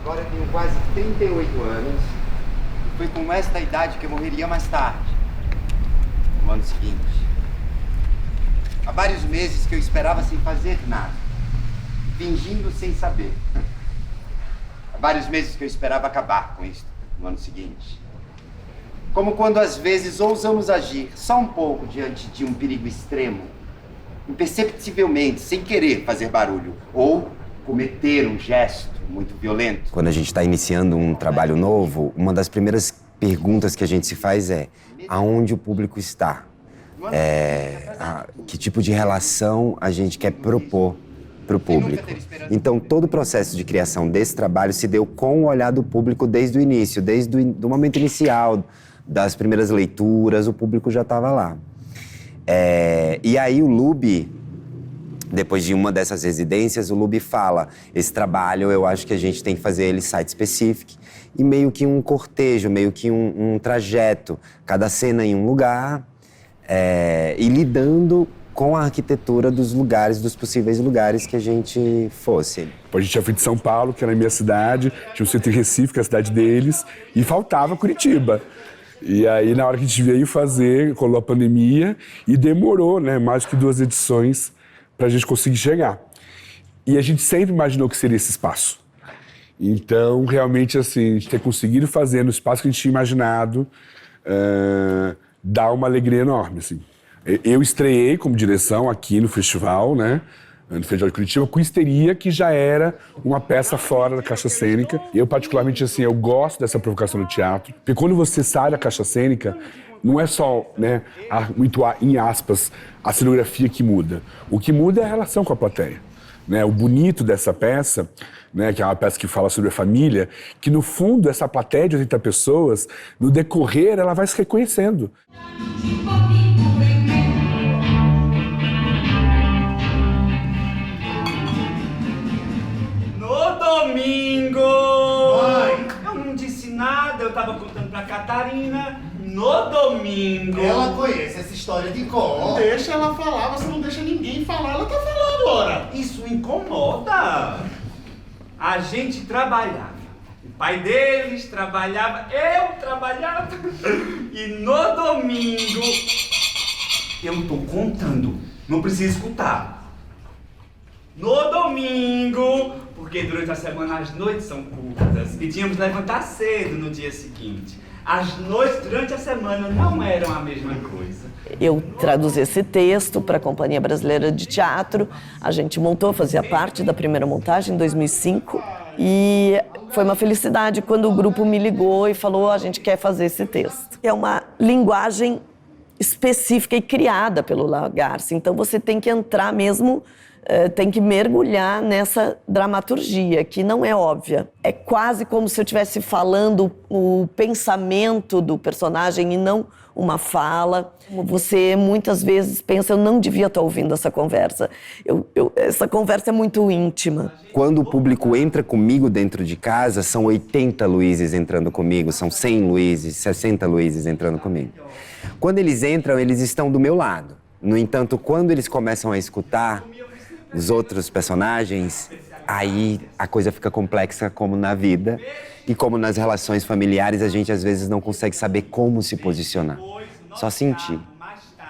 Agora eu tenho quase 38 anos. E foi com esta idade que eu morreria mais tarde, no ano seguinte. Há vários meses que eu esperava sem fazer nada, fingindo sem saber. Há vários meses que eu esperava acabar com isso no ano seguinte. Como quando às vezes ousamos agir só um pouco diante de um perigo extremo, imperceptivelmente, sem querer fazer barulho, ou cometer um gesto muito violento. Quando a gente está iniciando um trabalho novo, uma das primeiras perguntas que a gente se faz é: aonde o público está? Que tipo de relação a gente quer propor para o público? Então, todo o processo de criação desse trabalho se deu com o olhar do público desde o início, desde o momento inicial, das primeiras leituras, o público já estava lá. E aí o Lube, depois de uma dessas residências, o Lube fala: esse trabalho eu acho que a gente tem que fazer ele site-specific, e meio que um cortejo, meio que um trajeto, cada cena em um lugar, e lidando com a arquitetura dos lugares, dos possíveis lugares que a gente fosse. A gente tinha feito São Paulo, que era a minha cidade, tinha o centro em Recife, que é a cidade deles, e faltava Curitiba. E aí, na hora que a gente veio fazer, rolou a pandemia e demorou, né, mais que 2 edições para a gente conseguir chegar. E a gente sempre imaginou que seria esse espaço. Então, realmente, assim, a gente ter conseguido fazer no espaço que a gente tinha imaginado dá uma alegria enorme, assim. Eu estreiei como direção aqui no festival, né? No Festival de Curitiba, com Histeria, que já era uma peça fora da caixa cênica. Eu, particularmente, assim, eu gosto dessa provocação no teatro, porque quando você sai da caixa cênica, não é só, né, muito em aspas, a cenografia que muda. O que muda é a relação com a plateia. Né? O bonito dessa peça, né, que é uma peça que fala sobre a família, que no fundo essa plateia de 80 pessoas, no decorrer, ela vai se reconhecendo. Domingo! Mãe! Eu não disse nada, eu tava contando pra Catarina. No domingo! Ela conhece essa história de cor. Deixa ela falar, você não deixa ninguém falar, ela tá falando, ora. Isso incomoda. A gente trabalhava. O pai deles trabalhava, eu trabalhava. E no domingo... Eu tô contando, não precisa escutar. No domingo, porque durante a semana as noites são curtas e tínhamos que levantar cedo no dia seguinte. As noites durante a semana não eram a mesma coisa. Eu traduzi esse texto para a Companhia Brasileira de Teatro. A gente montou, fazia parte da primeira montagem em 2005. E foi uma felicidade quando o grupo me ligou e falou: a gente quer fazer esse texto. É uma linguagem específica e criada pelo Lagarce. Então você tem que entrar mesmo... tem que mergulhar nessa dramaturgia, que não é óbvia. É quase como se eu estivesse falando o pensamento do personagem e não uma fala. Você muitas vezes pensa: eu não devia estar ouvindo essa conversa. Essa conversa é muito íntima. Quando o público entra comigo dentro de casa, são 80 Luíses entrando comigo, são 100 Luíses, 60 Luíses entrando comigo. Quando eles entram, eles estão do meu lado. No entanto, quando eles começam a escutar os outros personagens, aí a coisa fica complexa, como na vida e como nas relações familiares, a gente às vezes não consegue saber como se posicionar, só sentir.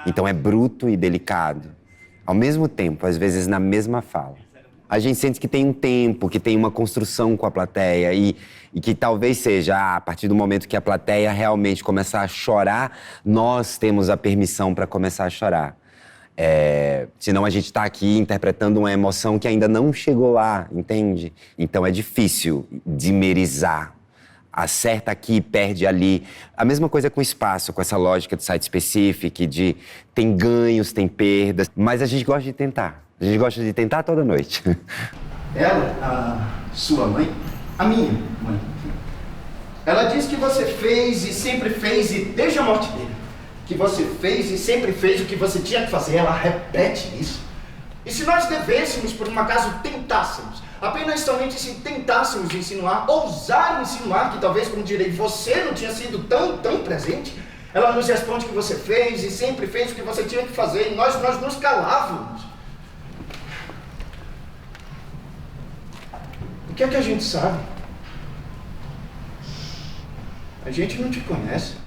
Então é bruto e delicado, ao mesmo tempo, às vezes na mesma fala. A gente sente que tem um tempo, que tem uma construção com a plateia e que talvez seja, a partir do momento que a plateia realmente começar a chorar, nós temos a permissão para começar a chorar. Senão a gente está aqui interpretando uma emoção que ainda não chegou lá, entende? Então é difícil dimerizar. Acerta aqui e perde ali. A mesma coisa com o espaço, com essa lógica de site-specific, de tem ganhos, tem perdas, mas a gente gosta de tentar. A gente gosta de tentar toda noite. Ela, a sua mãe, a minha mãe, ela disse que você fez e sempre fez, e desde a morte dele, que você fez e sempre fez o que você tinha que fazer. Ela repete isso. E se nós devêssemos, por um acaso, tentássemos, apenas somente se tentássemos insinuar, ousar insinuar que talvez, como direi, você não tinha sido tão presente, ela nos responde que você fez e sempre fez o que você tinha que fazer, e nós nos calávamos. O que é que a gente sabe? A gente não te conhece.